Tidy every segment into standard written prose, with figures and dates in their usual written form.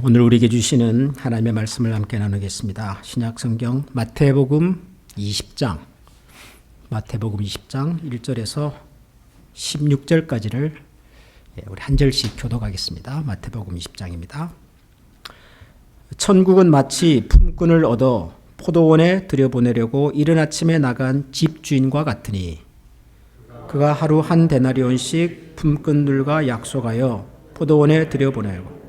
오늘 우리에게 주시는 하나님의 말씀을 함께 나누겠습니다. 신약성경 마태복음 20장 1절에서 16절까지를 우리 한 절씩 교독하겠습니다. 마태복음 20장입니다. 천국은 마치 품꾼을 얻어 포도원에 들여보내려고 이른 아침에 나간 집주인과 같으니 그가 하루 한 데나리온씩 품꾼들과 약속하여 포도원에 들여보내고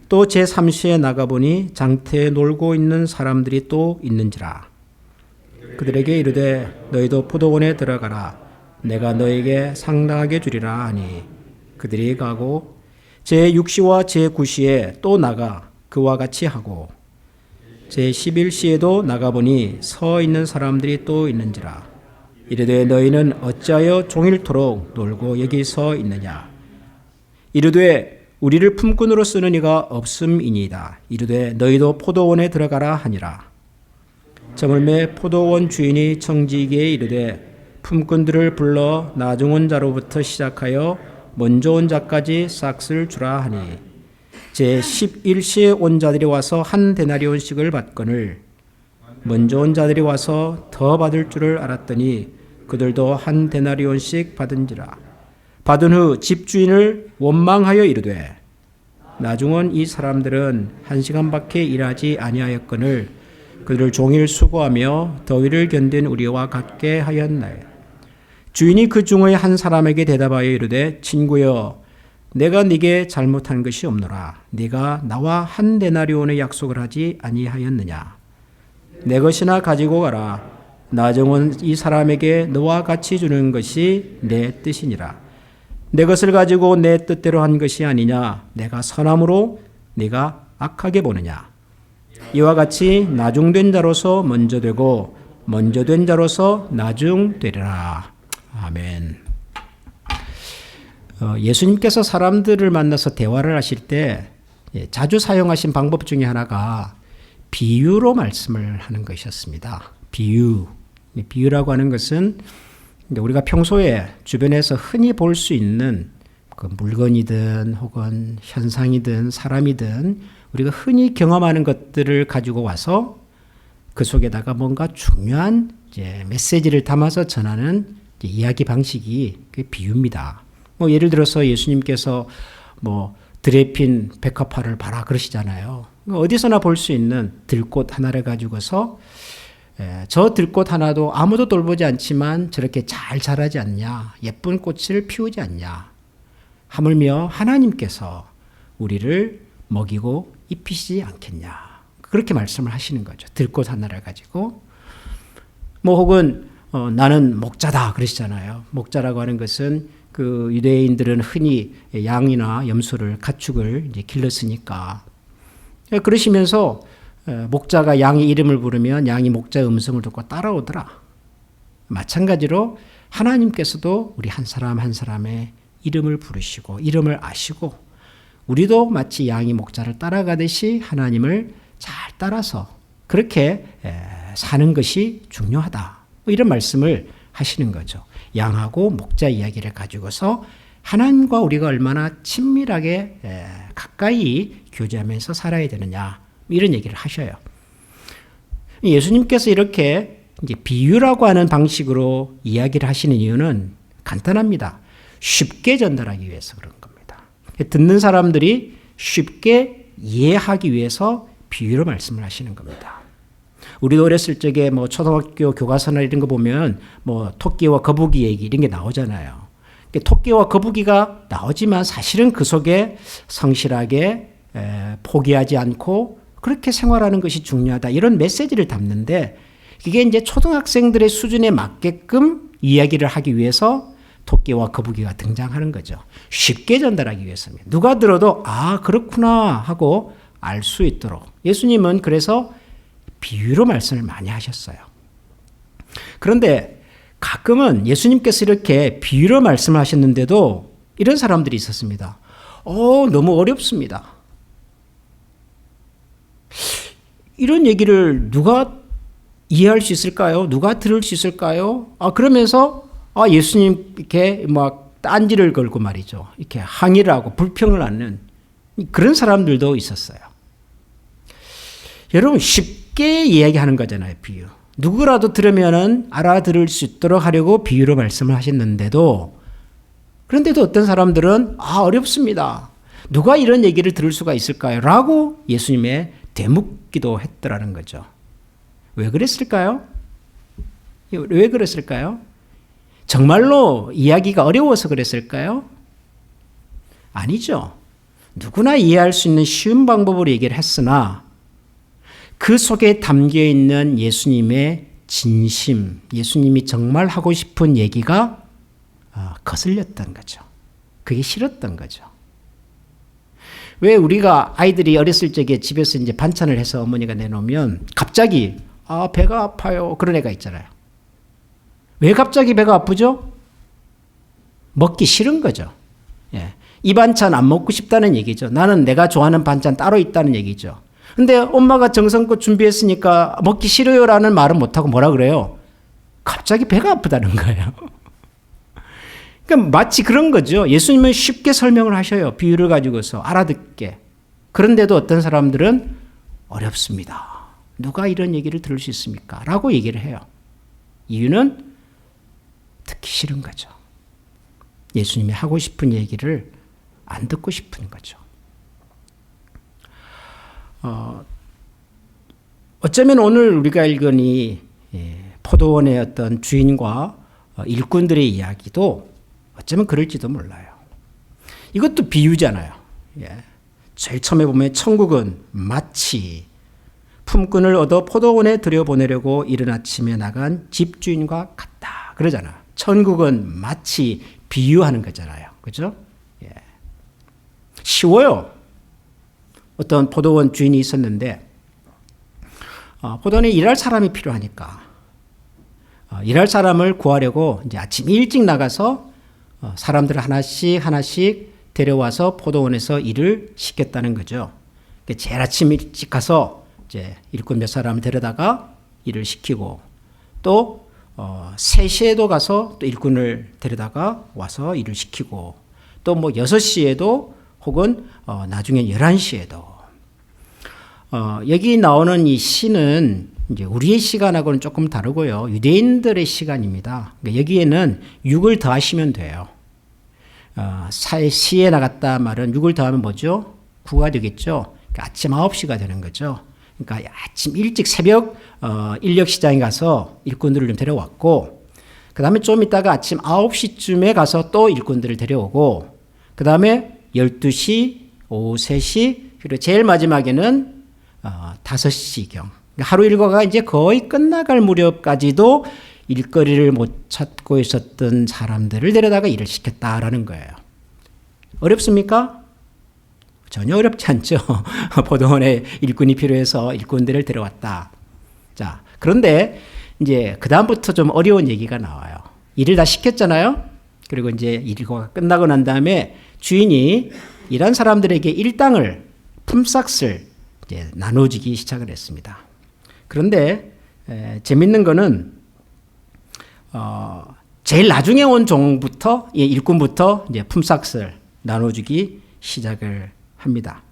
또 제3시에 나가보니 장터에 놀고 있는 사람들이 또 있는지라. 그들에게 이르되 너희도 포도원에 들어가라. 내가 너에게 상당하게 주리라 하니 그들이 가고 제6시와 제9시에 또 나가 그와 같이 하고 제11시에도 나가보니 서 있는 사람들이 또 있는지라. 이르되 너희는 어찌하여 종일토록 놀고 여기 서 있느냐. 이르되 우리를 품꾼으로 쓰는 이가 없음이니이다. 이르되 너희도 포도원에 들어가라 하니라. 저물매 포도원 주인이 청지기에 이르되 품꾼들을 불러 나중 온 자로부터 시작하여 먼저 온 자까지 싹쓸 주라 하니 제11시에 온 자들이 와서 한 데나리온씩을 받거늘 먼저 온 자들이 와서 더 받을 줄을 알았더니 그들도 한 데나리온씩 받은지라. 받은 후 집주인을 원망하여 이르되 나중 온 이 사람들은 1시간밖에 일하지 아니하였거늘 그들을 종일 수고하며 더위를 견딘 우리와 같게 하였나요. 주인이 그 중의 한 사람에게 대답하여 이르되 친구여 내가 네게 잘못한 것이 없노라. 네가 나와 한 데나리온의 약속을 하지 아니하였느냐. 내 것이나 가지고 가라. 나중 온 이 사람에게 너와 같이 주는 것이 내 뜻이니라. 내 것을 가지고 내 뜻대로 한 것이 아니냐. 내가 선함으로 네가 악하게 보느냐. 이와 같이 나중된 자로서 먼저 되고 먼저 된 자로서 나중되리라. 아멘. 예수님께서 사람들을 만나서 대화를 하실 때 자주 사용하신 방법 중에 하나가 비유로 말씀을 하는 것이었습니다. 비유라고 하는 것은 우리가 평소에 주변에서 흔히 볼 수 있는 그 물건이든 혹은 현상이든 사람이든 우리가 흔히 경험하는 것들을 가지고 와서 그 속에다가 뭔가 중요한 메시지를 담아서 전하는 이야기 방식이 비유입니다. 예를 들어서 예수님께서 드레핀 백합화를 봐라 그러시잖아요. 어디서나 볼 수 있는 들꽃 하나를 가지고서 저 들꽃 하나도 아무도 돌보지 않지만 저렇게 잘 자라지 않냐. 예쁜 꽃을 피우지 않냐. 하물며 하나님께서 우리를 먹이고 입히시지 않겠냐. 그렇게 말씀을 하시는 거죠. 들꽃 하나를 가지고. 혹은 나는 목자다 그러시잖아요. 목자라고 하는 것은 그 유대인들은 흔히 양이나 염소를 가축을 이제 길렀으니까 그러시면서 목자가 양의 이름을 부르면 양이 목자의 음성을 듣고 따라오더라. 마찬가지로 하나님께서도 우리 한 사람 한 사람의 이름을 부르시고 이름을 아시고 우리도 마치 양이 목자를 따라가듯이 하나님을 잘 따라서 그렇게 사는 것이 중요하다. 이런 말씀을 하시는 거죠. 양하고 목자 이야기를 가지고서 하나님과 우리가 얼마나 친밀하게 가까이 교제하면서 살아야 되느냐. 이런 얘기를 하셔요. 예수님께서 이렇게 이제 비유라고 하는 방식으로 이야기를 하시는 이유는 간단합니다. 쉽게 전달하기 위해서 그런 겁니다. 듣는 사람들이 쉽게 이해하기 위해서 비유로 말씀을 하시는 겁니다. 우리도 어렸을 적에 초등학교 교과서나 이런 거 보면 토끼와 거북이 얘기 이런 게 나오잖아요. 토끼와 거북이가 나오지만 사실은 그 속에 성실하게 포기하지 않고 그렇게 생활하는 것이 중요하다. 이런 메시지를 담는데 이게 이제 초등학생들의 수준에 맞게끔 이야기를 하기 위해서 토끼와 거북이가 등장하는 거죠. 쉽게 전달하기 위해서입니다. 누가 들어도 그렇구나 하고 알 수 있도록. 예수님은 그래서 비유로 말씀을 많이 하셨어요. 그런데 가끔은 예수님께서 이렇게 비유로 말씀을 하셨는데도 이런 사람들이 있었습니다. 너무 어렵습니다. 이런 얘기를 누가 이해할 수 있을까요? 누가 들을 수 있을까요? 그러면서 예수님께 딴지를 걸고 말이죠. 이렇게 항의를 하고 불평을 하는 그런 사람들도 있었어요. 여러분 쉽게 이야기하는 거잖아요. 비유. 누구라도 들으면은 알아들을 수 있도록 하려고 비유로 말씀을 하셨는데도 그런데도 어떤 사람들은 어렵습니다. 누가 이런 얘기를 들을 수가 있을까요? 라고 예수님의 되묻기도 했더라는 거죠. 왜 그랬을까요? 왜 그랬을까요? 정말로 이야기가 어려워서 그랬을까요? 아니죠. 누구나 이해할 수 있는 쉬운 방법으로 얘기를 했으나 그 속에 담겨있는 예수님의 진심, 예수님이 정말 하고 싶은 얘기가 거슬렸던 거죠. 그게 싫었던 거죠. 왜 우리가 아이들이 어렸을 적에 집에서 이제 반찬을 해서 어머니가 내놓으면 갑자기 배가 아파요. 그런 애가 있잖아요. 왜 갑자기 배가 아프죠? 먹기 싫은 거죠. 예. 이 반찬 안 먹고 싶다는 얘기죠. 나는 내가 좋아하는 반찬 따로 있다는 얘기죠. 근데 엄마가 정성껏 준비했으니까 먹기 싫어요라는 말은 못하고 뭐라 그래요? 갑자기 배가 아프다는 거예요. 그러니까 마치 그런 거죠. 예수님은 쉽게 설명을 하셔요. 비유를 가지고서 알아듣게. 그런데도 어떤 사람들은 어렵습니다. 누가 이런 얘기를 들을 수 있습니까? 라고 얘기를 해요. 이유는 듣기 싫은 거죠. 예수님이 하고 싶은 얘기를 안 듣고 싶은 거죠. 어쩌면 오늘 우리가 읽은 이 포도원의 어떤 주인과 일꾼들의 이야기도 어쩌면 그럴지도 몰라요. 이것도 비유잖아요. 제일 처음에 보면 천국은 마치 품꾼을 얻어 포도원에 들여보내려고 이른 아침에 나간 집주인과 같다. 그러잖아. 천국은 마치 비유하는 거잖아요. 그죠? 쉬워요. 어떤 포도원 주인이 있었는데 포도원에 일할 사람이 필요하니까 일할 사람을 구하려고 이제 아침 일찍 나가서 사람들을 하나씩 데려와서 포도원에서 일을 시켰다는 거죠. 제일 아침 일찍 가서 이제 일꾼 몇 사람을 데려다가 일을 시키고 또 3시에도 가서 또 일꾼을 데려다가 와서 일을 시키고 또 뭐 6시에도 혹은 나중에 11시에도 여기 나오는 이 시는 이제 우리의 시간하고는 조금 다르고요. 유대인들의 시간입니다. 그러니까 여기에는 6을 더하시면 돼요. 시에 나갔다 말은 6을 더하면 뭐죠? 9가 되겠죠. 그러니까 아침 9시가 되는 거죠. 그러니까 아침 일찍 새벽 인력시장에 가서 일꾼들을 좀 데려왔고 그 다음에 좀 있다가 아침 9시쯤에 가서 또 일꾼들을 데려오고 그 다음에 12시, 오후 3시 그리고 제일 마지막에는 5시경 하루 일과가 이제 거의 끝나갈 무렵까지도 일거리를 못 찾고 있었던 사람들을 데려다가 일을 시켰다라는 거예요. 어렵습니까? 전혀 어렵지 않죠. 포도원에 일꾼이 필요해서 일꾼들을 데려왔다. 자, 그런데 이제 그다음부터 좀 어려운 얘기가 나와요. 일을 다 시켰잖아요. 그리고 이제 일과가 끝나고 난 다음에 주인이 일한 사람들에게 일당을 품삯을 이제 나눠주기 시작을 했습니다. 그런데 재밌는 거는 제일 나중에 온 종부터 일꾼부터 이제 품삯을 나눠주기 시작을 합니다.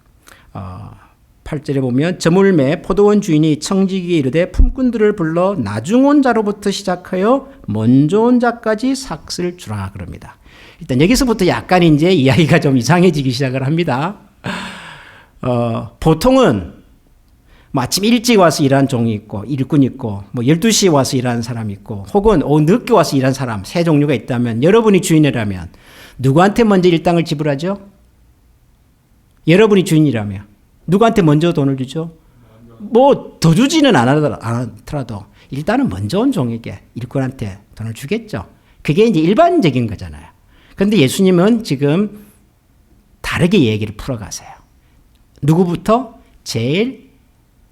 8절에 보면 저물매 포도원 주인이 청지기에 이르되 품꾼들을 불러 나중 온 자로부터 시작하여 먼저 온 자까지 삭을 주라 그럽니다. 일단 여기서부터 약간 이제 이야기가 좀 이상해지기 시작을 합니다. 보통은 아침 일찍 와서 일하는 종이 있고 일꾼이 있고 뭐 12시에 와서 일하는 사람이 있고 혹은 오후 늦게 와서 일하는 사람 세 종류가 있다면 여러분이 주인이라면 누구한테 먼저 일당을 지불하죠? 여러분이 주인이라면 누구한테 먼저 돈을 주죠? 뭐 더 주지는 않더라도 일단은 먼저 온 종에게 일꾼한테 돈을 주겠죠. 그게 이제 일반적인 거잖아요. 그런데 예수님은 지금 다르게 얘기를 풀어가세요. 누구부터? 제일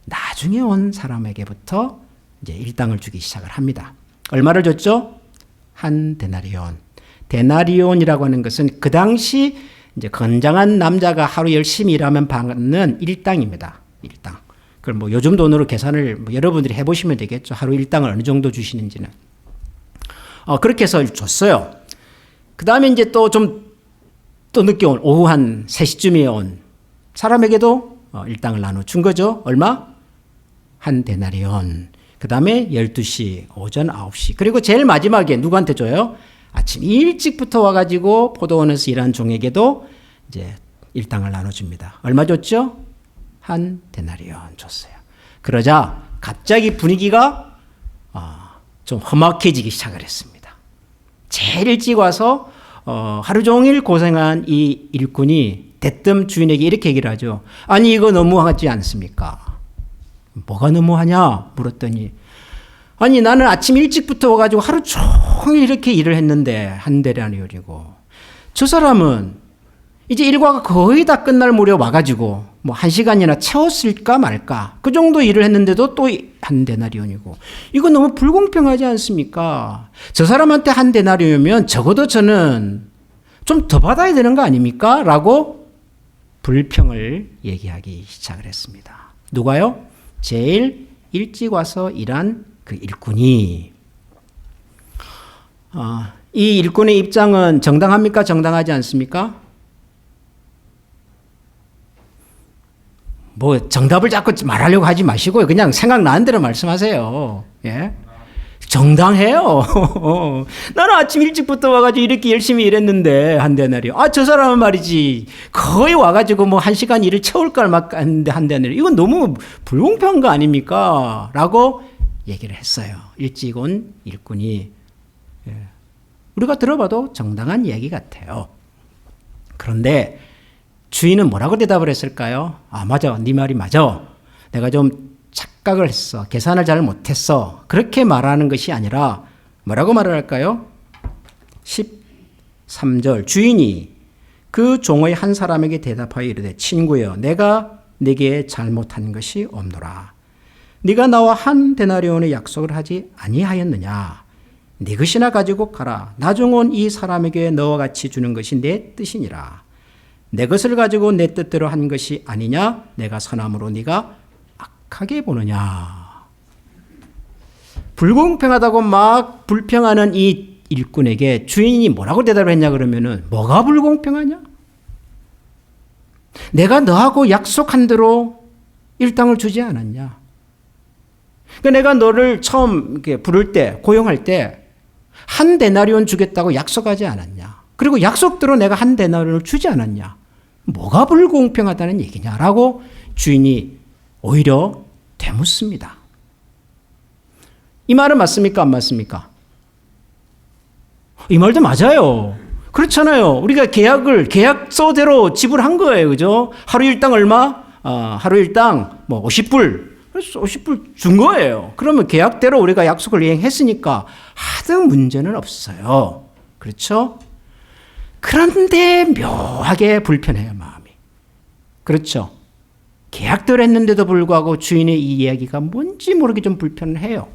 나중에 온 사람에게부터 이제 일당을 주기 시작을 합니다. 얼마를 줬죠? 한 데나리온. 데나리온이라고 하는 것은 그 당시 이제 건장한 남자가 하루 열심히 일하면 받는 일당입니다. 일당. 그걸 뭐 요즘 돈으로 계산을 뭐 여러분들이 해보시면 되겠죠. 하루 일당을 어느 정도 주시는지는. 그렇게 해서 줬어요. 그 다음에 이제 또 늦게 온 오후 한 3시쯤에 온 사람에게도 일당을 나눠준 거죠. 얼마? 한 데나리온. 그 다음에 12시, 오전 9시. 그리고 제일 마지막에 누구한테 줘요? 아침 일찍부터 와가지고 포도원에서 일한 종에게도 이제 일당을 나눠줍니다. 얼마 줬죠? 한 데나리온 줬어요. 그러자 갑자기 분위기가 좀 험악해지기 시작을 했습니다. 제일 일찍 와서 하루 종일 고생한 이 일꾼이 대뜸 주인에게 이렇게 얘기를 하죠. 아니 이거 너무하지 않습니까? 뭐가 너무하냐 물었더니 아니 나는 아침 일찍부터 와가지고 하루 종일 이렇게 일을 했는데 한 데나리온이고 저 사람은 이제 일과가 거의 다 끝날 무렵 와가지고 뭐 1시간이나 채웠을까 말까 그 정도 일을 했는데도 또 한 데나리온이고 이거 너무 불공평하지 않습니까? 저 사람한테 한 데나리온이면 적어도 저는 좀 더 받아야 되는 거 아닙니까? 라고 불평을 얘기하기 시작을 했습니다. 누가요? 제일 일찍 와서 일한 그 일꾼이 이 일꾼의 입장은 정당합니까? 정당하지 않습니까? 뭐 정답을 자꾸 말하려고 하지 마시고요. 그냥 생각나는 대로 말씀하세요. 예? 정당해요. 나는 아침 일찍부터 와가지고 이렇게 열심히 일했는데 한 데나리온. 저 사람은 말이지 거의 와가지고 뭐 1시간 일을 채울 걸 막 했는데 한 데나리온. 이건 너무 불공평한 거 아닙니까? 라고 얘기를 했어요. 일찍 온 일꾼이. 예. 우리가 들어봐도 정당한 얘기 같아요. 그런데 주인은 뭐라고 대답을 했을까요? 맞아. 네 말이 맞아. 내가 좀 착각을 했어. 계산을 잘 못했어. 그렇게 말하는 것이 아니라 뭐라고 말을 할까요? 13절 주인이 그 종의 한 사람에게 대답하여 이르되 친구여 내가 네게 잘못한 것이 없노라. 네가 나와 한 데나리온의 약속을 하지 아니하였느냐. 네 것이나 가지고 가라. 나중 온 이 사람에게 너와 같이 주는 것이 내 뜻이니라. 내 것을 가지고 내 뜻대로 한 것이 아니냐? 내가 선함으로 네가 악하게 보느냐? 불공평하다고 막 불평하는 이 일꾼에게 주인이 뭐라고 대답을 했냐 그러면은 뭐가 불공평하냐? 내가 너하고 약속한 대로 일당을 주지 않았냐? 그러니까 내가 너를 처음 이렇게 부를 때 고용할 때 한 데나리온 주겠다고 약속하지 않았냐? 그리고 약속대로 내가 한 데나리온을 주지 않았냐? 뭐가 불공평하다는 얘기냐라고 주인이 오히려 되묻습니다. 이 말은 맞습니까? 안 맞습니까? 이 말도 맞아요. 그렇잖아요. 우리가 계약서대로 지불한 거예요. 그죠? 하루 일당 얼마? 하루 일당 뭐 50불. 그래서 50불 준 거예요. 그러면 계약대로 우리가 약속을 이행했으니까 하등 문제는 없어요. 그렇죠? 그런데 묘하게 불편해요, 마음이. 그렇죠? 계약대로 했는데도 불구하고 주인의 이 이야기가 뭔지 모르게 좀 불편해요.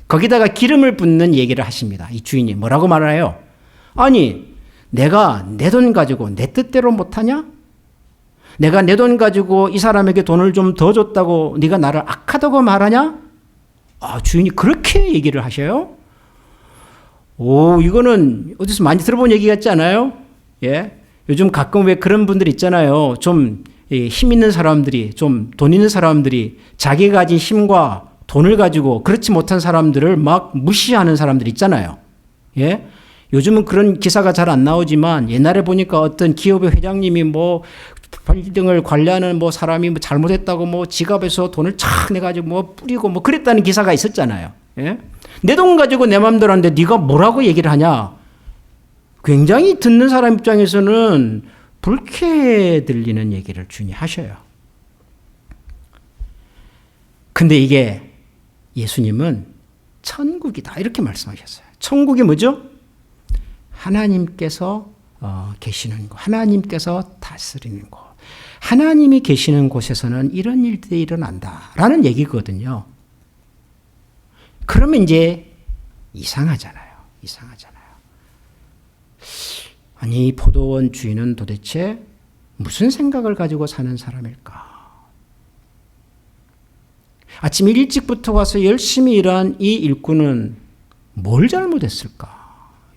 거기다가 기름을 붓는 얘기를 하십니다. 이 주인이 뭐라고 말해요? 아니, 내가 내 돈 가지고 내 뜻대로 못하냐? 내가 내 돈 가지고 이 사람에게 돈을 좀 더 줬다고 네가 나를 악하다고 말하냐? 주인이 그렇게 얘기를 하셔요? 이거는 어디서 많이 들어본 얘기 같지 않아요? 예. 요즘 가끔 왜 그런 분들 있잖아요. 좀 힘 있는 사람들이, 좀 돈 있는 사람들이 자기가 가진 힘과 돈을 가지고 그렇지 못한 사람들을 막 무시하는 사람들 있잖아요. 예. 요즘은 그런 기사가 잘 안 나오지만 옛날에 보니까 어떤 기업의 회장님이 뭐 빌딩을 관리하는 뭐 사람이 뭐 잘못했다고 뭐 지갑에서 돈을 착 내가지고 뭐 뿌리고 뭐 그랬다는 기사가 있었잖아요. 예? 내 돈 가지고 내 맘대로 하는데 네가 뭐라고 얘기를 하냐? 굉장히 듣는 사람 입장에서는 불쾌해 들리는 얘기를 주인이 하셔요. 근데 이게 예수님은 천국이다 이렇게 말씀하셨어요. 천국이 뭐죠? 하나님께서 계시는 곳, 하나님께서 다스리는 곳, 하나님이 계시는 곳에서는 이런 일들이 일어난다라는 얘기거든요. 그러면 이제 이상하잖아요. 아니, 이 포도원 주인은 도대체 무슨 생각을 가지고 사는 사람일까? 아침 일찍부터 와서 열심히 일한 이 일꾼은 뭘 잘못했을까?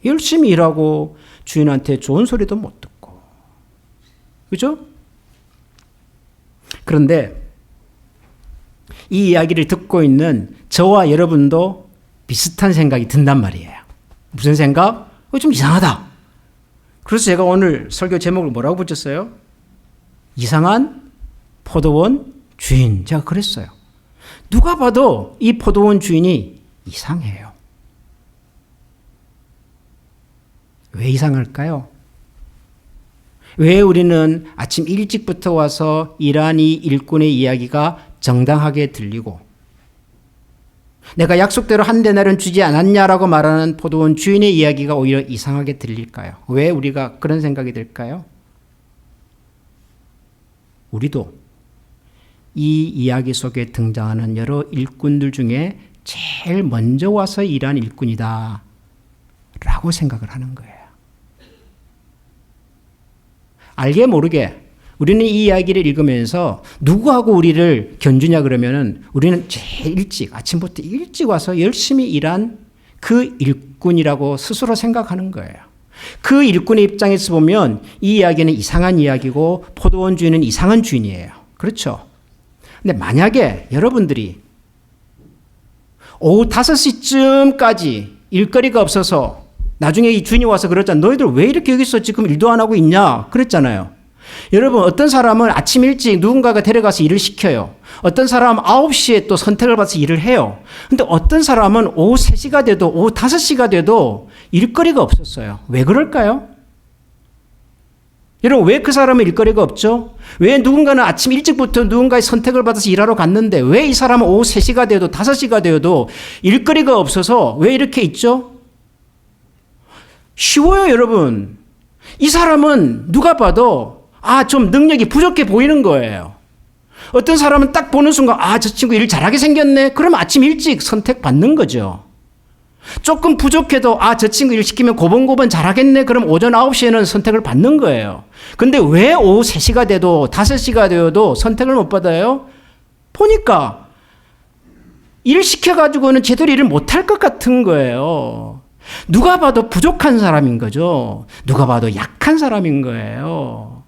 열심히 일하고 주인한테 좋은 소리도 못 듣고. 그죠? 그런데 이 이야기를 듣고 있는 저와 여러분도 비슷한 생각이 든단 말이에요. 무슨 생각? 좀 이상하다. 그래서 제가 오늘 설교 제목을 뭐라고 붙였어요? 이상한 포도원 주인. 제가 그랬어요. 누가 봐도 이 포도원 주인이 이상해요. 왜 이상할까요? 왜 우리는 아침 일찍부터 와서 일한 이 일꾼의 이야기가 정당하게 들리고 내가 약속대로 한 데나리온 주지 않았냐라고 말하는 포도원 주인의 이야기가 오히려 이상하게 들릴까요? 왜 우리가 그런 생각이 들까요? 우리도 이 이야기 속에 등장하는 여러 일꾼들 중에 제일 먼저 와서 일한 일꾼이다 라고 생각을 하는 거예요. 알게 모르게 우리는 이 이야기를 읽으면서 누구하고 우리를 견주냐 그러면은 우리는 제일 일찍 아침부터 일찍 와서 열심히 일한 그 일꾼이라고 스스로 생각하는 거예요. 그 일꾼의 입장에서 보면 이 이야기는 이상한 이야기고 포도원 주인은 이상한 주인이에요. 그렇죠? 근데 만약에 여러분들이 오후 5시쯤까지 일거리가 없어서 나중에 이 주인이 와서 그랬잖아. 너희들 왜 이렇게 여기서 지금 일도 안 하고 있냐? 그랬잖아요. 여러분 어떤 사람은 아침 일찍 누군가가 데려가서 일을 시켜요. 어떤 사람은 9시에 또 선택을 받아서 일을 해요. 근데 어떤 사람은 오후 3시가 돼도 오후 5시가 돼도 일거리가 없었어요. 왜 그럴까요? 여러분 왜 그 사람은 일거리가 없죠? 왜 누군가는 아침 일찍부터 누군가의 선택을 받아서 일하러 갔는데 왜 이 사람은 오후 3시가 되어도 5시가 되어도 일거리가 없어서 왜 이렇게 있죠? 쉬워요 여러분. 이 사람은 누가 봐도 좀 능력이 부족해 보이는 거예요. 어떤 사람은 딱 보는 순간 저 친구 일 잘하게 생겼네. 그럼 아침 일찍 선택받는 거죠. 조금 부족해도 저 친구 일 시키면 고번고번 잘하겠네. 그럼 오전 9시에는 선택을 받는 거예요. 근데 왜 오후 3시가 돼도 5시가 되어도 선택을 못 받아요? 보니까 일 시켜가지고는 제대로 일을 못할 것 같은 거예요. 누가 봐도 부족한 사람인 거죠. 누가 봐도 약한 사람인 거예요.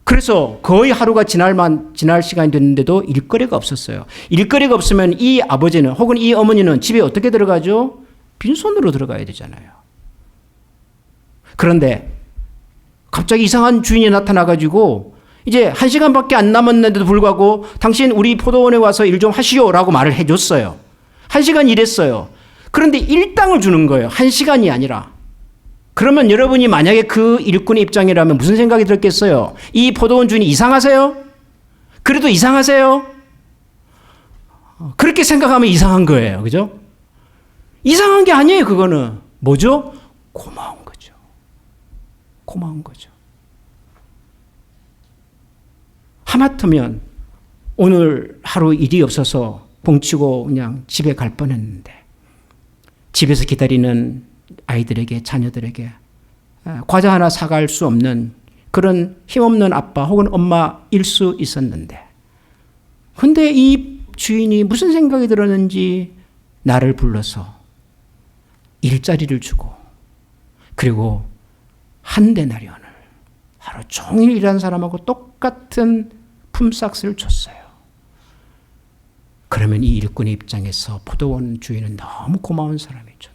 그래서 거의 하루가 지날 시간이 됐는데도 일거리가 없었어요. 일거리가 없으면 이 아버지는 혹은 이 어머니는 집에 어떻게 들어가죠? 빈손으로 들어가야 되잖아요. 그런데 갑자기 이상한 주인이 나타나가지고 이제 1시간밖에 안 남았는데도 불구하고 당신 우리 포도원에 와서 일 좀 하시오라고 말을 해줬어요. 1시간 일했어요. 그런데 일당을 주는 거예요. 1시간이 아니라. 그러면 여러분이 만약에 그 일꾼의 입장이라면 무슨 생각이 들었겠어요? 이 포도원 주인이 이상하세요? 그래도 이상하세요? 그렇게 생각하면 이상한 거예요. 그죠? 이상한 게 아니에요. 그거는. 뭐죠? 고마운 거죠. 고마운 거죠. 하마터면 오늘 하루 일이 없어서 봉치고 그냥 집에 갈 뻔했는데 집에서 기다리는 아이들에게 자녀들에게 과자 하나 사갈 수 없는 그런 힘없는 아빠 혹은 엄마일 수 있었는데 근데 이 주인이 무슨 생각이 들었는지 나를 불러서 일자리를 주고 그리고 한 데나리온을 하루 종일 일한 사람하고 똑같은 품삯을 줬어요. 그러면 이 일꾼의 입장에서 포도원 주인은 너무 고마운 사람이죠.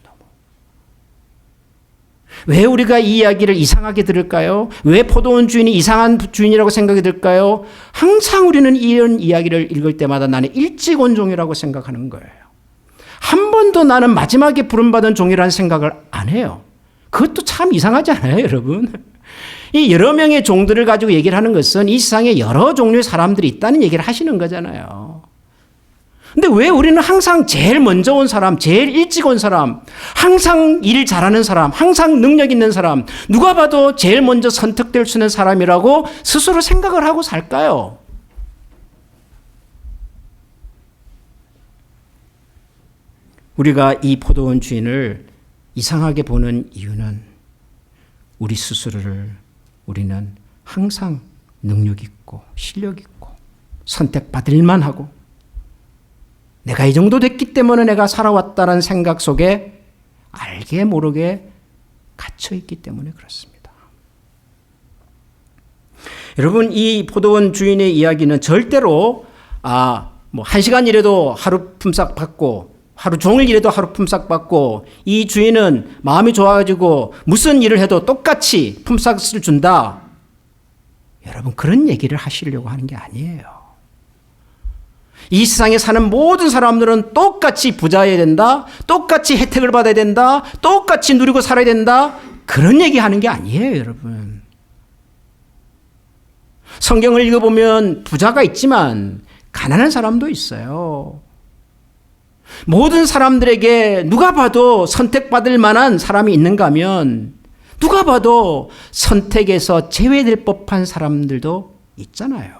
왜 우리가 이 이야기를 이상하게 들을까요? 왜 포도원 주인이 이상한 주인이라고 생각이 들까요? 항상 우리는 이런 이야기를 읽을 때마다 나는 일찍 온 종이라고 생각하는 거예요. 한 번도 나는 마지막에 부름받은 종이라는 생각을 안 해요. 그것도 참 이상하지 않아요, 여러분? 이 여러 명의 종들을 가지고 얘기를 하는 것은 이 세상에 여러 종류의 사람들이 있다는 얘기를 하시는 거잖아요. 근데 왜 우리는 항상 제일 먼저 온 사람, 제일 일찍 온 사람, 항상 일 잘하는 사람, 항상 능력 있는 사람, 누가 봐도 제일 먼저 선택될 수 있는 사람이라고 스스로 생각을 하고 살까요? 우리가 이 포도원 주인을 이상하게 보는 이유는 우리 스스로를 우리는 항상 능력 있고 실력 있고 선택받을 만하고 내가 이 정도 됐기 때문에 내가 살아왔다는 생각 속에 알게 모르게 갇혀있기 때문에 그렇습니다. 여러분 이 포도원 주인의 이야기는 절대로 뭐 1시간 일해도 하루 품삯 받고 하루 종일 일해도 하루 품삯 받고 이 주인은 마음이 좋아가지고 무슨 일을 해도 똑같이 품삯을 준다. 여러분 그런 얘기를 하시려고 하는 게 아니에요. 이 세상에 사는 모든 사람들은 똑같이 부자여야 된다. 똑같이 혜택을 받아야 된다. 똑같이 누리고 살아야 된다. 그런 얘기하는 게 아니에요, 여러분. 성경을 읽어보면 부자가 있지만 가난한 사람도 있어요. 모든 사람들에게 누가 봐도 선택받을 만한 사람이 있는가 하면 누가 봐도 선택에서 제외될 법한 사람들도 있잖아요.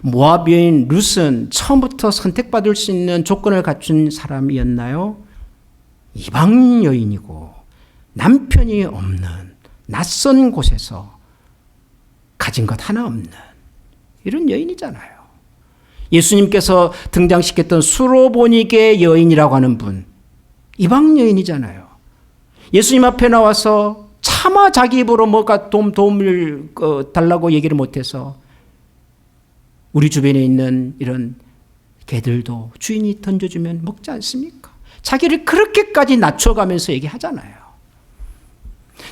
모압 여인 룻은 처음부터 선택받을 수 있는 조건을 갖춘 사람이었나요? 이방 여인이고 남편이 없는 낯선 곳에서 가진 것 하나 없는 이런 여인이잖아요. 예수님께서 등장시켰던 수로보니게 여인이라고 하는 분, 이방 여인이잖아요. 예수님 앞에 나와서 차마 자기 입으로 뭐가 도움을 달라고 얘기를 못해서 우리 주변에 있는 이런 개들도 주인이 던져주면 먹지 않습니까? 자기를 그렇게까지 낮춰가면서 얘기하잖아요.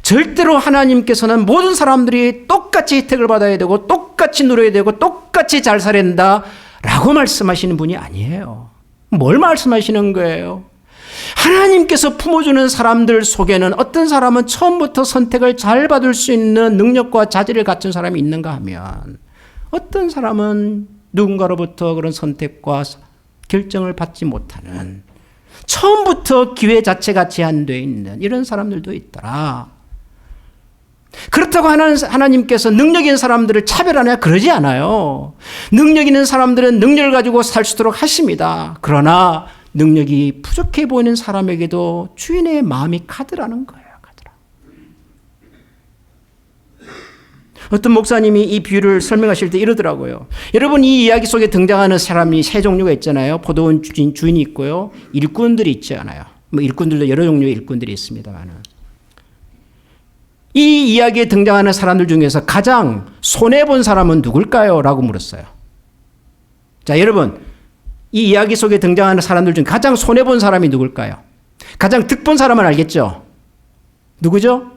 절대로 하나님께서는 모든 사람들이 똑같이 혜택을 받아야 되고 똑같이 누려야 되고 똑같이 잘 살아야 된다 라고 말씀하시는 분이 아니에요. 뭘 말씀하시는 거예요? 하나님께서 품어주는 사람들 속에는 어떤 사람은 처음부터 선택을 잘 받을 수 있는 능력과 자질을 갖춘 사람이 있는가 하면 어떤 사람은 누군가로부터 그런 선택과 결정을 받지 못하는 처음부터 기회 자체가 제한되어 있는 이런 사람들도 있더라. 그렇다고 하나님께서 능력 있는 사람들을 차별하냐? 그러지 않아요. 능력 있는 사람들은 능력을 가지고 살 수 있도록 하십니다. 그러나 능력이 부족해 보이는 사람에게도 주인의 마음이 가더라는 거예요. 가더라. 어떤 목사님이 이 비유를 설명하실 때 이러더라고요. 여러분 이 이야기 속에 등장하는 사람이 세 종류가 있잖아요. 포도원 주인이 있고요. 일꾼들이 있지 않아요. 뭐 일꾼들도 여러 종류의 일꾼들이 있습니다만은. 이 이야기에 등장하는 사람들 중에서 가장 손해본 사람은 누굴까요? 라고 물었어요. 자, 여러분, 이 이야기 속에 등장하는 사람들 중 가장 손해본 사람이 누굴까요? 가장 득본 사람은 알겠죠? 누구죠?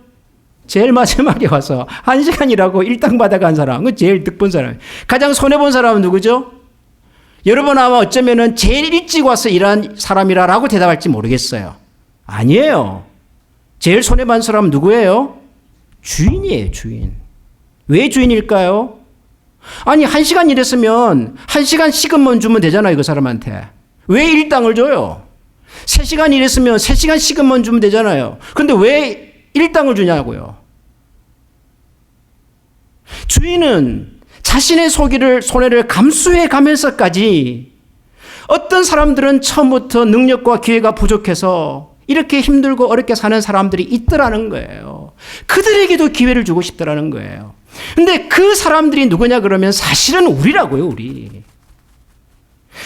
제일 마지막에 와서 1시간이라고 일당 받아간 사람, 그 제일 득본 사람. 가장 손해본 사람은 누구죠? 여러분 아마 어쩌면은 제일 일찍 와서 일한 사람이라고 대답할지 모르겠어요. 아니에요. 제일 손해본 사람은 누구예요? 주인이에요, 주인. 왜 주인일까요? 아니, 1시간 일했으면 1시간 시급만 주면 되잖아요, 그 사람한테. 왜 일당을 줘요? 3시간 일했으면 3시간 시급만 주면 되잖아요. 근데 왜 일당을 주냐고요? 주인은 자신의 손해를 감수해 가면서까지 어떤 사람들은 처음부터 능력과 기회가 부족해서 이렇게 힘들고 어렵게 사는 사람들이 있더라는 거예요. 그들에게도 기회를 주고 싶더라는 거예요. 근데 그 사람들이 누구냐 그러면 사실은 우리라고요, 우리.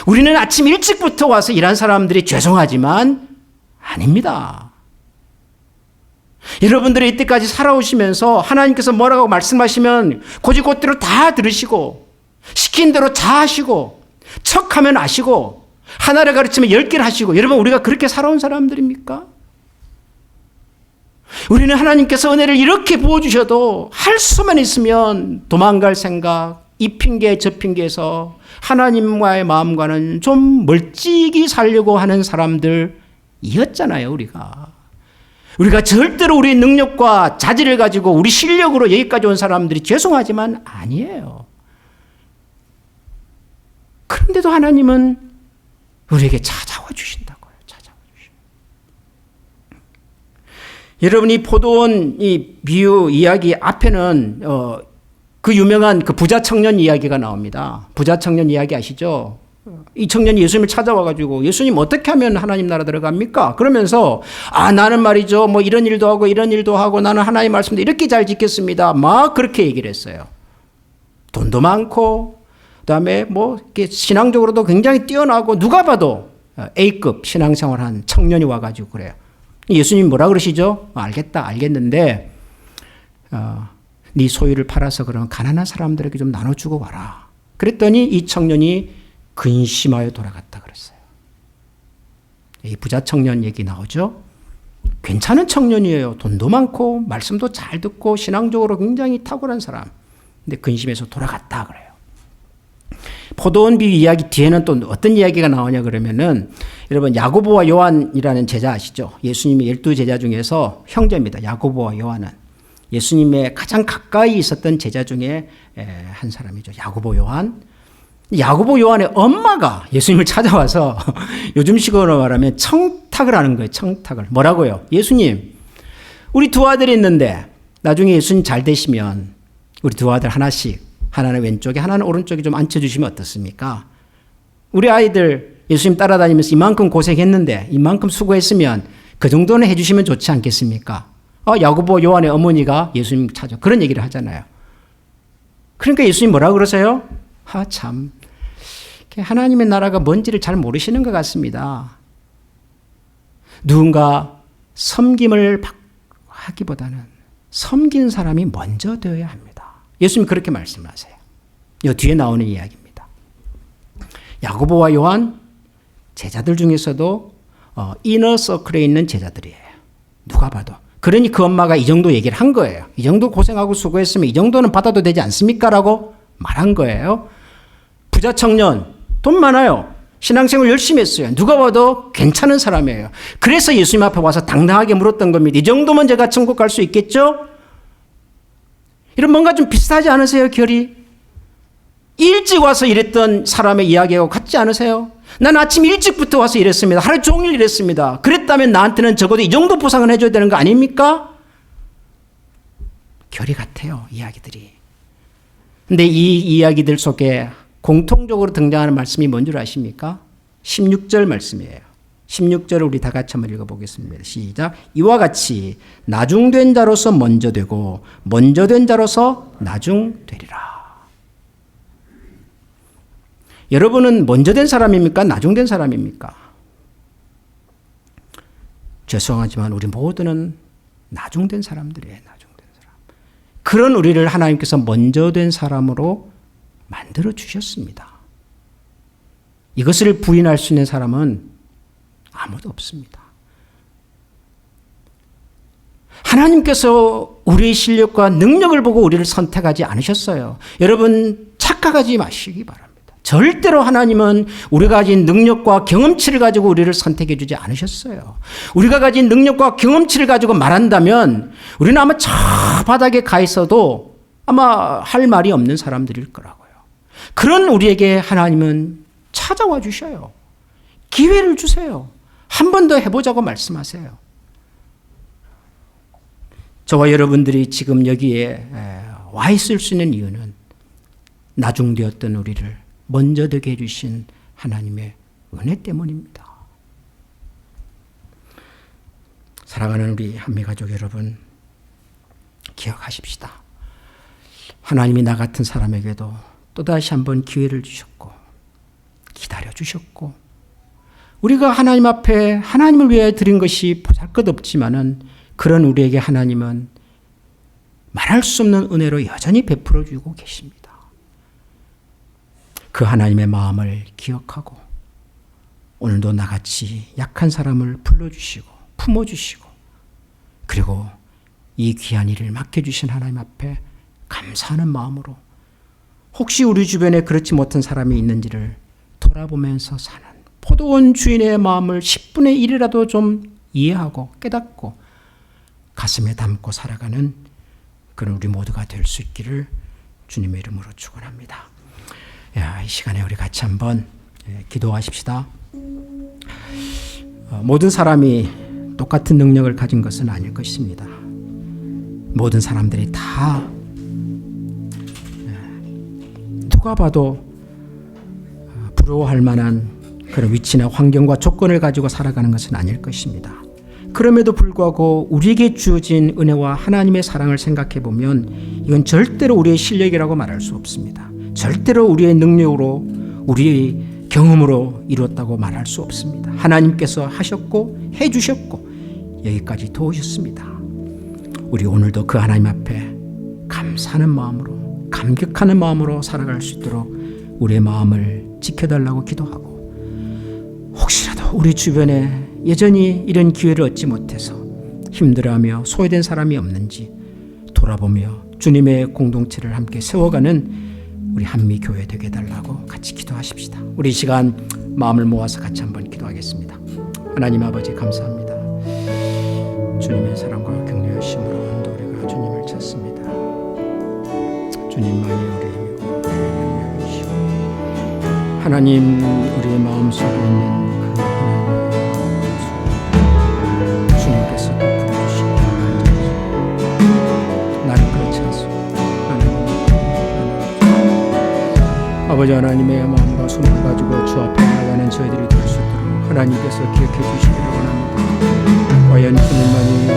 우리는 아침 일찍부터 와서 일한 사람들이 죄송하지만 아닙니다. 여러분들이 이때까지 살아오시면서 하나님께서 뭐라고 말씀하시면 곧이곧대로 다 들으시고 시킨 대로 다 하시고 척하면 아시고 하나를 가르치면 10개를 하시고 여러분 우리가 그렇게 살아온 사람들입니까? 우리는 하나님께서 은혜를 이렇게 부어주셔도 할 수만 있으면 도망갈 생각, 이 핑계 저 핑계에서 하나님과의 마음과는 좀 멀찍이 살려고 하는 사람들이었잖아요. 우리가 절대로 우리의 능력과 자질을 가지고 우리 실력으로 여기까지 온 사람들이 죄송하지만 아니에요. 그런데도 하나님은 우리에게 찾아와 주신다고요. 찾아와 주신다. 여러분 이 포도원 이 비유 이야기 앞에는 그 유명한 그 부자 청년 이야기가 나옵니다. 부자 청년 이야기 아시죠? 이 청년이 예수님을 찾아와가지고 예수님 어떻게 하면 하나님 나라 들어갑니까? 그러면서 나는 말이죠 뭐 이런 일도 하고 이런 일도 하고 나는 하나님 말씀도 이렇게 잘 지켰습니다. 막 그렇게 얘기를 했어요. 돈도 많고 그다음에 뭐 이렇게 신앙적으로도 굉장히 뛰어나고 누가 봐도 A급 신앙생활한 청년이 와가지고 그래요. 예수님 뭐라 그러시죠? 알겠다 알겠는데 네 소유를 팔아서 그러면 가난한 사람들에게 좀 나눠주고 와라. 그랬더니 이 청년이 근심하여 돌아갔다 그랬어요. 이 부자 청년 얘기 나오죠? 괜찮은 청년이에요. 돈도 많고 말씀도 잘 듣고 신앙적으로 굉장히 탁월한 사람. 근데 근심해서 돌아갔다 그래요. 포도원 비유 이야기 뒤에는 또 어떤 이야기가 나오냐 그러면은 여러분 야고보와 요한이라는 제자 아시죠? 예수님의 12제자 중에서 형제입니다. 야고보와 요한은 예수님의 가장 가까이 있었던 제자 중에 한 사람이죠. 야고보 요한. 야고보 요한의 엄마가 예수님을 찾아와서 요즘식으로 말하면 청탁을 하는 거예요. 청탁을. 뭐라고요? 예수님, 우리 두 아들이 있는데 나중에 예수님 잘 되시면 우리 두 아들 하나씩, 하나는 왼쪽에 하나는 오른쪽에 좀 앉혀주시면 어떻습니까? 우리 아이들 예수님 따라다니면서 이만큼 고생했는데 이만큼 수고했으면 그 정도는 해주시면 좋지 않겠습니까? 야고보 요한의 어머니가 예수님 찾아 그런 얘기를 하잖아요. 그러니까 예수님 뭐라고 그러세요? 참 하나님의 나라가 뭔지를 잘 모르시는 것 같습니다. 누군가 섬김을 하기보다는 섬긴 사람이 먼저 되어야 합니다. 예수님 그렇게 말씀하세요. 이 뒤에 나오는 이야기입니다. 야고보와 요한 제자들 중에서도 이너 서클에 있는 제자들이에요. 누가 봐도. 그러니 그 엄마가 이 정도 얘기를 한 거예요. 이 정도 고생하고 수고했으면 이 정도는 받아도 되지 않습니까? 라고 말한 거예요. 부자 청년, 돈 많아요. 신앙생활 열심히 했어요. 누가 봐도 괜찮은 사람이에요. 그래서 예수님 앞에 와서 당당하게 물었던 겁니다. 이 정도면 제가 천국 갈 수 있겠죠? 이런 뭔가 좀 비슷하지 않으세요? 결이? 일찍 와서 일했던 사람의 이야기하고 같지 않으세요? 난 아침 일찍부터 와서 일했습니다. 하루 종일 일했습니다. 그랬다면 나한테는 적어도 이 정도 보상을 해줘야 되는 거 아닙니까? 결이 같아요. 이야기들이. 근데 이 이야기들 속에 공통적으로 등장하는 말씀이 뭔 줄 아십니까? 16절 말씀이에요. 16절을 우리 다 같이 한번 읽어보겠습니다. 시작. 이와 같이 나중된 자로서 먼저 되고 먼저 된 자로서 나중되리라. 여러분은 먼저 된 사람입니까? 나중된 사람입니까? 죄송하지만 우리 모두는 나중된 사람들이에요. 나중된 사람. 그런 우리를 하나님께서 먼저 된 사람으로 만들어 주셨습니다. 이것을 부인할 수 있는 사람은 아무도 없습니다. 하나님께서 우리의 실력과 능력을 보고 우리를 선택하지 않으셨어요. 여러분 착각하지 마시기 바랍니다. 절대로 하나님은 우리가 가진 능력과 경험치를 가지고 우리를 선택해 주지 않으셨어요. 우리가 가진 능력과 경험치를 가지고 말한다면 우리는 아마 저 바닥에 가 있어도 아마 할 말이 없는 사람들일 거라고요. 그런 우리에게 하나님은 찾아와 주셔요. 기회를 주세요. 한 번 더 해보자고 말씀하세요. 저와 여러분들이 지금 여기에 와 있을 수 있는 이유는 나중되었던 우리를 먼저 되게 해주신 하나님의 은혜 때문입니다. 사랑하는 우리 한미가족 여러분, 기억하십시다. 하나님이 나 같은 사람에게도 또다시 한번 기회를 주셨고 기다려주셨고 우리가 하나님 앞에 하나님을 위해 드린 것이 보잘것없지만은 그런 우리에게 하나님은 말할 수 없는 은혜로 여전히 베풀어 주고 계십니다. 그 하나님의 마음을 기억하고 오늘도 나같이 약한 사람을 불러주시고 품어주시고 그리고 이 귀한 일을 맡겨주신 하나님 앞에 감사하는 마음으로 혹시 우리 주변에 그렇지 못한 사람이 있는지를 돌아보면서 사는 포도원 주인의 마음을 10분의 1이라도 좀 이해하고 깨닫고 가슴에 담고 살아가는 그런 우리 모두가 될 수 있기를 주님의 이름으로 축원합니다. 이 시간에 우리 같이 한번 기도하십시다. 모든 사람이 똑같은 능력을 가진 것은 아닐 것입니다. 모든 사람들이 다 누가 봐도 부러워할 만한 그런 위치나 환경과 조건을 가지고 살아가는 것은 아닐 것입니다. 그럼에도 불구하고 우리에게 주어진 은혜와 하나님의 사랑을 생각해 보면 이건 절대로 우리의 실력이라고 말할 수 없습니다. 절대로 우리의 능력으로 우리의 경험으로 이루었다고 말할 수 없습니다. 하나님께서 하셨고 해주셨고 여기까지 도우셨습니다. 우리 오늘도 그 하나님 앞에 감사하는 마음으로 감격하는 마음으로 살아갈 수 있도록 우리의 마음을 지켜달라고 기도하고, 혹시라도 우리 주변에 여전히 이런 기회를 얻지 못해서 힘들어하며 소외된 사람이 없는지 돌아보며 주님의 공동체를 함께 세워가는 우리 한미교회 되게 해달라고 같이 기도하십시다. 우리 시간 마음을 모아서 같이 한번 기도하겠습니다. 하나님 아버지 감사합니다. 주님의 사랑과 격려하심으로 오늘도 우리가 주님을 찾습니다. 주님만이 우리의 힘이고 우리의 능력이시오. 하나님, 우리의 마음속에 있는 그 하나님의 주님께서 꼭 풀어주시기 바랍니다. 나는 그렇지 않습니다. 아버지 하나님의 마음과 손을 가지고 주 앞에 나가는 저희들이 될 수 있도록 하나님께서 기억해 주시기를 원합니다. 과연 주님만이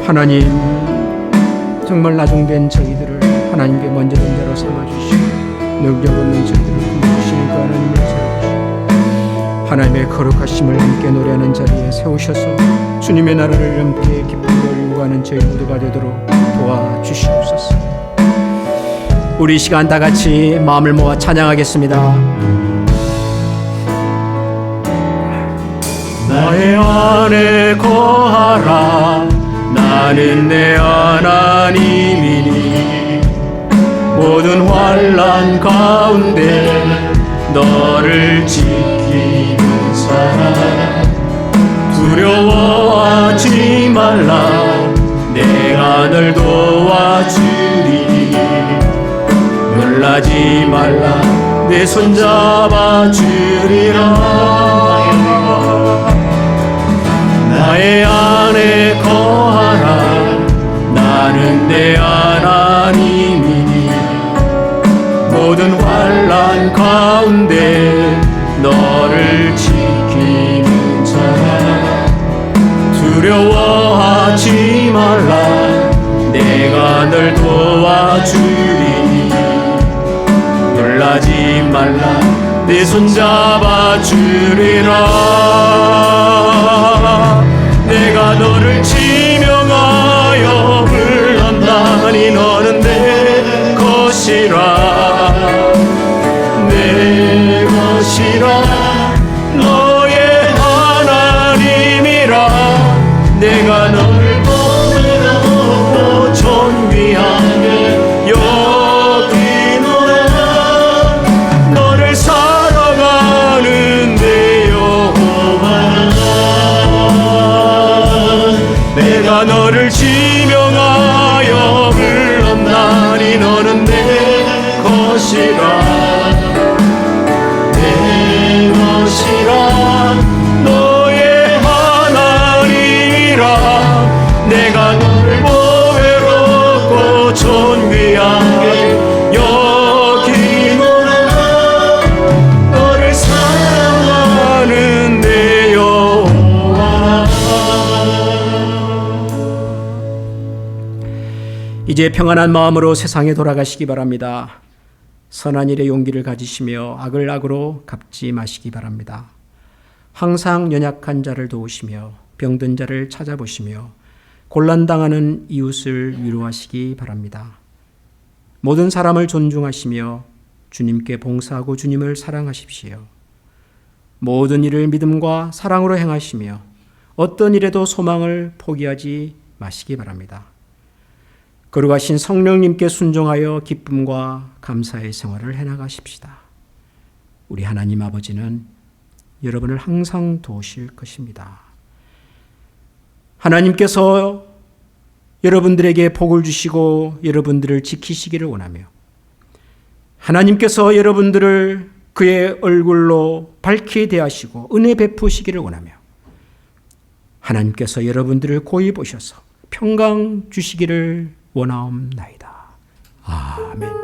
하나님, 정말 나중된 저희들을 하나님께 먼저 된 자로 삼아주시고 능력 없는 저희들을 품어주시는 그 하나님을 세워주시고 하나님의 거룩하심을 함께 노래하는 자리에 세우셔서 주님의 나라를 함께 기쁨으로 이루어가는 저희 모두가 되도록 도와주시옵소서. 우리 시간 다 같이 마음을 모아 찬양하겠습니다. 나의 안에 거하라. 나는 내 하나님이니 모든 환난 가운데 너를 지키는 사람. 두려워하지 말라. 내가 널 도와주리니 놀라지 말라. 내 손 잡아주리라. 나의 안에 거하라. 나는 내 하나님이니 모든 환난 가운데 너를 지키는 자라. 두려워하지 말라. 내가 널 도와주리니 놀라지 말라. 내 손 잡아주리라. 내가 너를 지명하여 불렀나니 너는 내 것이라. 내 것이라. 너의 하나님이라. 내가 너를 보배롭고 존귀하게 여기노라. 너를 사랑하는 내 여호와라. 내가 너를 지명하여 불렀나니 너는 내 것이라. 내 것이라. 너의 하나님이라. 내가 너를 보배롭고 존귀하게 여기노라. 너를 사랑하는 내 여호와. 이제 평안한 마음으로 세상에 돌아가시기 바랍니다. 선한 일에 용기를 가지시며 악을 악으로 갚지 마시기 바랍니다. 항상 연약한 자를 도우시며 병든 자를 찾아보시며 곤란당하는 이웃을 위로하시기 바랍니다. 모든 사람을 존중하시며 주님께 봉사하고 주님을 사랑하십시오. 모든 일을 믿음과 사랑으로 행하시며 어떤 일에도 소망을 포기하지 마시기 바랍니다. 거룩하신 성령님께 순종하여 기쁨과 감사의 생활을 해나가십시다. 우리 하나님 아버지는 여러분을 항상 도우실 것입니다. 하나님께서 여러분들에게 복을 주시고 여러분들을 지키시기를 원하며 하나님께서 여러분들을 그의 얼굴로 밝게 대하시고 은혜 베푸시기를 원하며 하나님께서 여러분들을 고이 보셔서 평강 주시기를 원하옵나이다. 아멘.